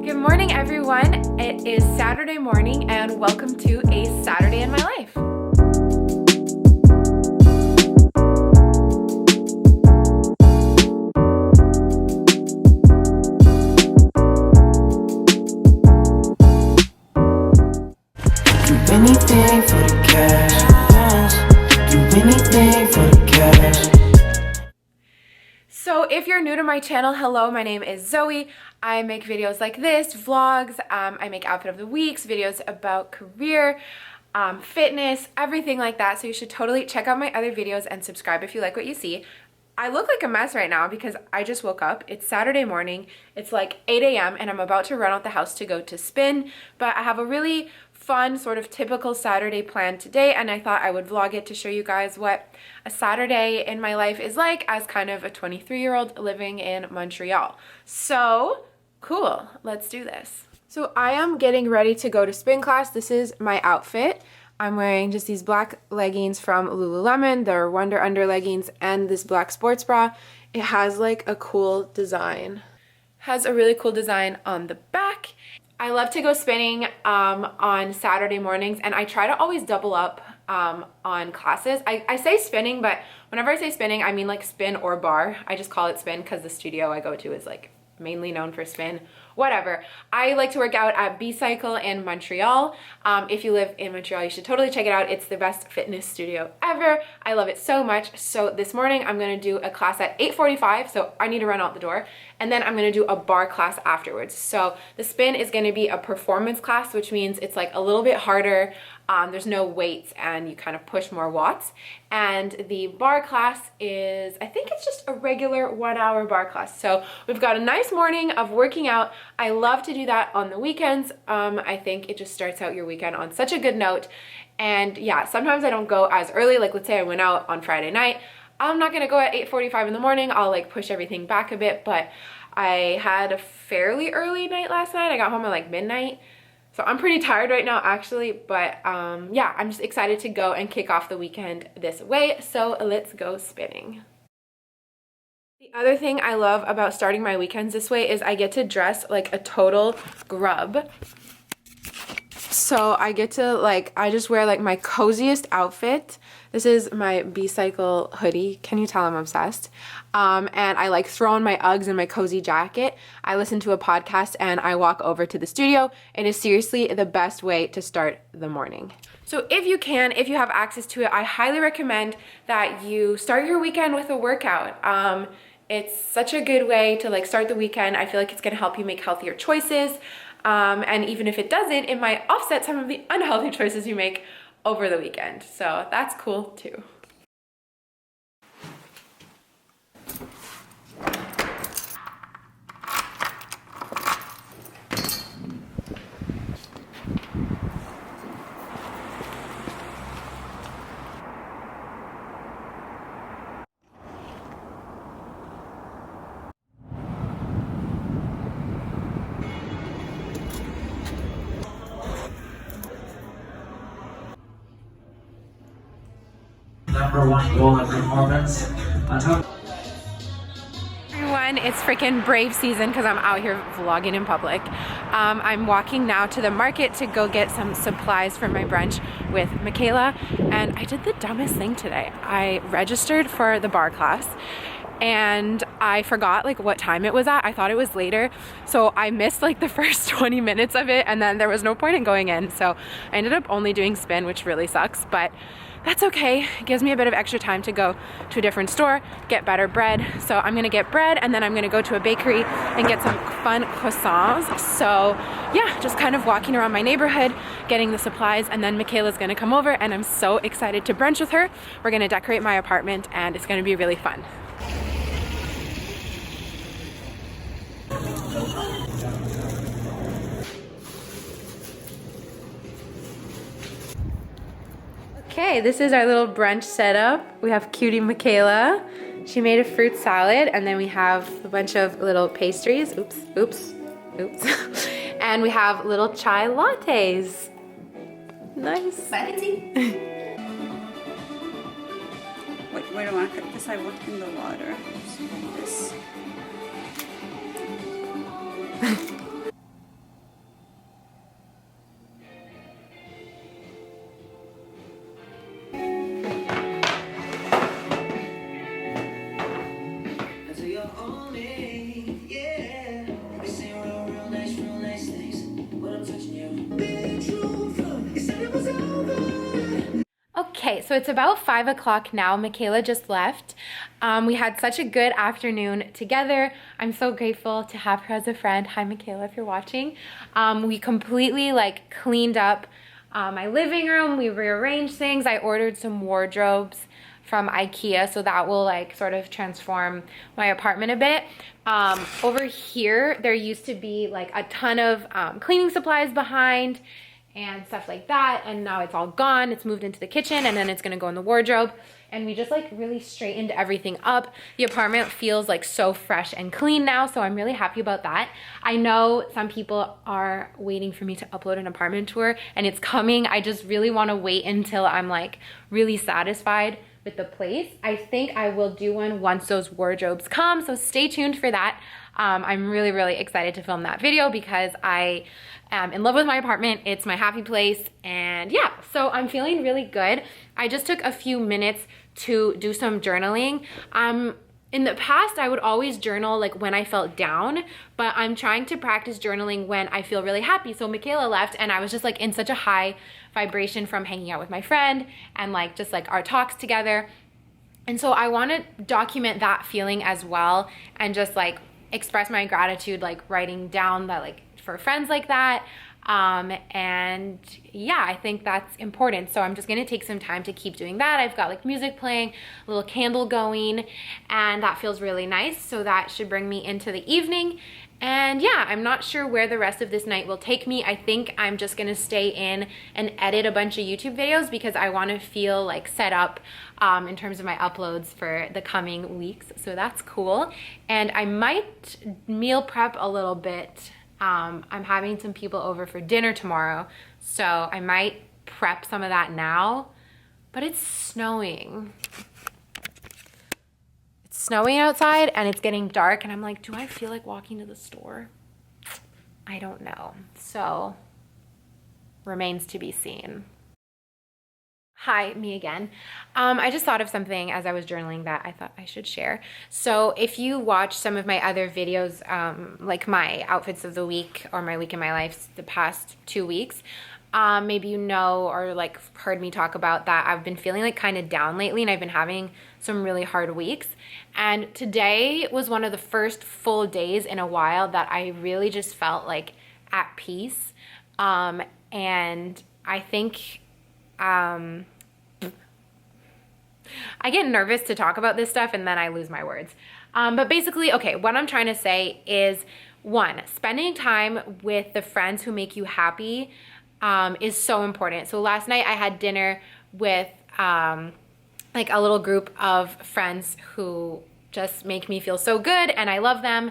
Good morning, everyone. It is Saturday morning and welcome to a Saturday in my life. Do anything for the cash. Do anything for the cash. So if you're new to my channel, hello, my name is Zoe. I make videos like this, vlogs, I make outfit of the weeks, videos about career, fitness, everything like that. So you should totally check out my other videos and subscribe if you like what you see. I look like a mess right now because I just woke up. It's Saturday morning. It's like 8 a.m. and I'm about to run out the house to go to spin. But I have a really fun sort of typical Saturday plan today, and I thought I would vlog it to show you guys what a Saturday in my life is like as kind of a 23-year-old living in Montreal. So cool, let's do this. So I am getting ready to go to spin class. This is my outfit. I'm wearing just these black leggings from Lululemon. They're Wonder Under leggings and this black sports bra. It has like a cool design. Has a really cool design on the back. I love to go spinning on Saturday mornings, and I try to always double up on classes. I say spinning, but whenever I say spinning, I mean like spin or bar. I just call it spin because the studio I go to is like mainly known for spin. Whatever. I like to work out at B-Cycle in Montreal. If you live in Montreal, you should totally check it out. It's the best fitness studio ever. I love it so much. So this morning I'm gonna do a class at 8:45, so I need to run out the door. And then I'm gonna do a bar class afterwards. So the spin is gonna be a performance class, which means it's like a little bit harder. There's no weights and you kind of push more watts. And the bar class is, I think it's just a regular 1 hour bar class. So we've got a nice morning of working out. I love to do that on the weekends. I think it just starts out your weekend on such a good note. And yeah, sometimes I don't go as early. Like let's say I went out on Friday night. I'm not gonna go at 8:45 in the morning. I'll like push everything back a bit, but I had a fairly early night last night. I got home at like midnight. So I'm pretty tired right now actually, but yeah, I'm just excited to go and kick off the weekend this way. So let's go spinning. The other thing I love about starting my weekends this way is I get to dress like a total grub. So I get to like, I just wear like my coziest outfit. This is my B-Cycle hoodie. Can you tell I'm obsessed? And I like throw on my Uggs and my cozy jacket. I listen to a podcast and I walk over to the studio. It is seriously the best way to start the morning. So if you can, if you have access to it, I highly recommend that you start your weekend with a workout. It's such a good way to like start the weekend. I feel like it's gonna help you make healthier choices. And even if it doesn't, it might offset some of the unhealthy choices you make over the weekend. So that's cool too. Number one goal of performance. On top. Everyone, it's freaking brave season because I'm out here vlogging in public. I'm walking now to the market to go get some supplies for my brunch with Michaela, and I did the dumbest thing today. I registered for the bar class and I forgot like what time it was at. I thought it was later, so I missed like the first 20 minutes of it, and then there was no point in going in, so I ended up only doing spin, which really sucks, but that's okay. It gives me a bit of extra time to go to a different store, get better bread. So I'm gonna get bread and then I'm gonna go to a bakery and get some fun croissants. So yeah, just kind of walking around my neighborhood, getting the supplies, and then Michaela's gonna come over and I'm so excited to brunch with her. We're gonna decorate my apartment and it's gonna be really fun. Okay, this is our little brunch setup. We have cutie Michaela. She made a fruit salad, and then we have a bunch of little pastries. Oops, oops, oops. And we have little chai lattes. Nice. Fancy. Wait, I want to cut this. I want in the water. Just like this. so it's about 5 o'clock now. Michaela just left. We had such a good afternoon together. I'm so grateful to have her as a friend. Hi, Michaela, if you're watching. We completely like cleaned up my living room. We rearranged things. I ordered some wardrobes from IKEA, so that will like sort of transform my apartment a bit. Over here, there used to be like a ton of cleaning supplies behind and stuff like that, and now it's all gone. It's moved into the kitchen, and then it's gonna go in the wardrobe, and we just like really straightened everything up. The apartment feels like so fresh and clean now, so I'm really happy about that. I know some people are waiting for me to upload an apartment tour, and it's coming. I just really want to wait until I'm like really satisfied with the place. I think I will do one once those wardrobes come, so stay tuned for that. I'm really, really excited to film that video because I am in love with my apartment. It's my happy place, and yeah, so I'm feeling really good. I just took a few minutes to do some journaling. In the past, I would always journal like when I felt down, but I'm trying to practice journaling when I feel really happy. So Michaela left, and I was just like in such a high vibration from hanging out with my friend and like just like our talks together. And so I want to document that feeling as well, and just like express my gratitude, like writing down that like for friends like that. And yeah, I think that's important. So I'm just gonna take some time to keep doing that. I've got like music playing, a little candle going, and that feels really nice. So that should bring me into the evening. And yeah, I'm not sure where the rest of this night will take me. I think I'm just gonna stay in and edit a bunch of YouTube videos because I wanna feel like set up in terms of my uploads for the coming weeks. So that's cool. And I might meal prep a little bit. I'm having some people over for dinner tomorrow, so I might prep some of that now, but it's snowing. It's snowing outside and it's getting dark, and I'm like, do I feel like walking to the store? I don't know. So remains to be seen. Hi, me again. I just thought of something as I was journaling that I thought I should share. So if you watch some of my other videos, like my outfits of the week or my week in my life the past 2 weeks, maybe you know or like heard me talk about that I've been feeling like kind of down lately, and I've been having some really hard weeks. And today was one of the first full days in a while that I really just felt like at peace. And I think I get nervous to talk about this stuff and then I lose my words. But basically, okay, what I'm trying to say is, one, spending time with the friends who make you happy is so important. So last night I had dinner with like a little group of friends who just make me feel so good, and I love them.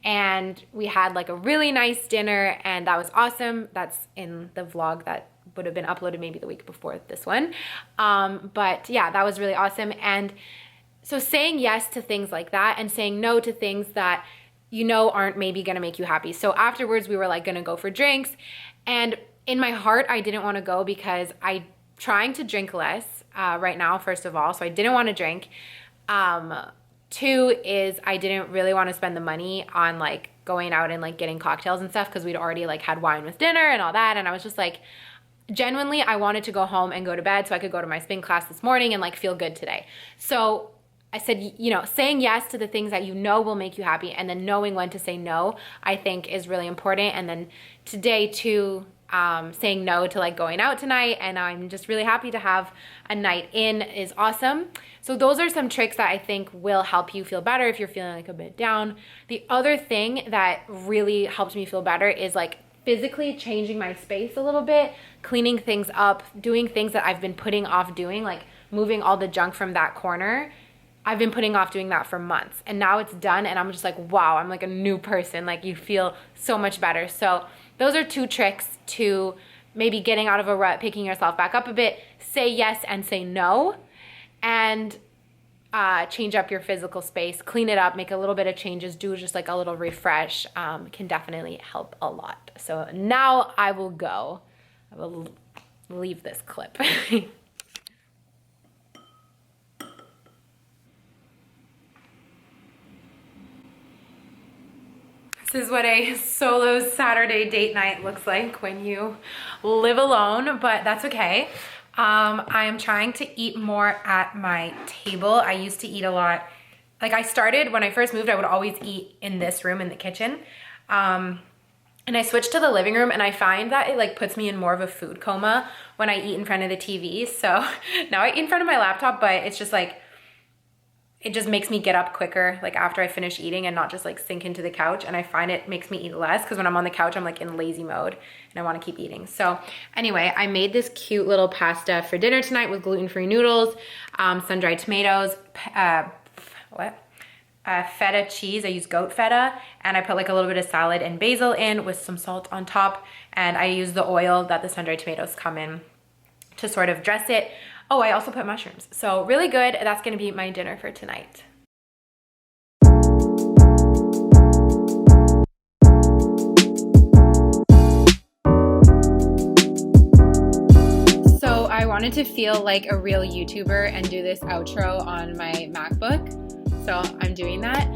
And we had like a really nice dinner, and that was awesome. That's in the vlog that would have been uploaded maybe the week before this one. But yeah, that was really awesome. And so saying yes to things like that and saying no to things that you know aren't maybe gonna make you happy. So afterwards we were like gonna go for drinks, and in my heart I didn't want to go because I'm trying to drink less right now, first of all, so I didn't want to drink. Two is I didn't really want to spend the money on like going out and like getting cocktails and stuff because we'd already like had wine with dinner and all that, and I was just like, genuinely, I wanted to go home and go to bed so I could go to my spin class this morning and like feel good today. So I said, you know, saying yes to the things that you know will make you happy, and then knowing when to say no, I think is really important. And then today too, saying no to like going out tonight, and I'm just really happy to have a night in is awesome. So those are some tricks that I think will help you feel better if you're feeling like a bit down. The other thing that really helps me feel better is like physically changing my space a little bit, cleaning things up, doing things that I've been putting off doing, like moving all the junk from that corner. I've been putting off doing that for months, and now it's done, and I'm just like, wow, I'm like a new person. Like, you feel so much better. So those are 2 tricks to maybe getting out of a rut, picking yourself back up a bit. Say yes and say no, and change up your physical space, clean it up, make a little bit of changes, do just like a little refresh, can definitely help a lot. So now I will go. I will leave this clip. This is what a solo Saturday date night looks like when you live alone, but that's okay. I am trying to eat more at my table. I used to eat a lot. Like I started, when I first moved, I would always eat in this room in the kitchen. And I switched to the living room, and I find that it like puts me in more of a food coma when I eat in front of the TV. So now I eat in front of my laptop, but it's just like, it just makes me get up quicker like after I finish eating and not just like sink into the couch. And I find it makes me eat less because when I'm on the couch, I'm like in lazy mode and I want to keep eating. So anyway, I made this cute little pasta for dinner tonight with gluten-free noodles, sun-dried tomatoes, feta cheese. I use goat feta, and I put like a little bit of salad and basil in with some salt on top, and I use the oil that the sun-dried tomatoes come in to sort of dress it. Oh, I also put mushrooms. So really good. That's gonna be my dinner for tonight. So I wanted to feel like a real YouTuber and do this outro on my MacBook. So I'm doing that.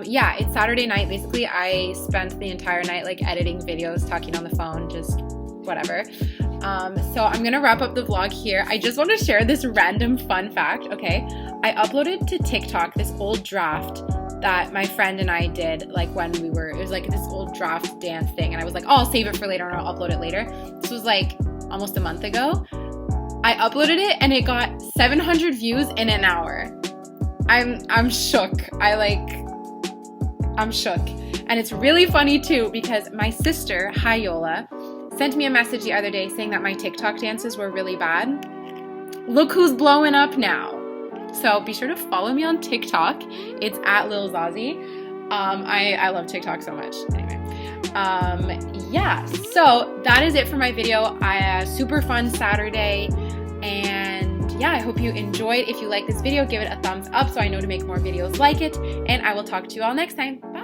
Yeah, it's Saturday night. Basically, I spent the entire night like editing videos, talking on the phone, just whatever. So I'm gonna wrap up the vlog here. I just want to share this random fun fact, okay? I uploaded to TikTok this old draft that my friend and I did like when it was like this old draft dance thing, and I was like, oh, I'll save it for later and I'll upload it later. This was like almost a month ago. I uploaded it and it got 700 views in an hour. I'm shook. I'm shook. And it's really funny too because my sister, Yola, sent me a message the other day saying that my TikTok dances were really bad. Look who's blowing up now. So be sure to follow me on TikTok. It's at Lil Zazie. I love TikTok so much. Anyway. Yeah, so that is it for my video. Super fun Saturday. And yeah, I hope you enjoyed. If you like this video, give it a thumbs up so I know to make more videos like it. And I will talk to you all next time. Bye.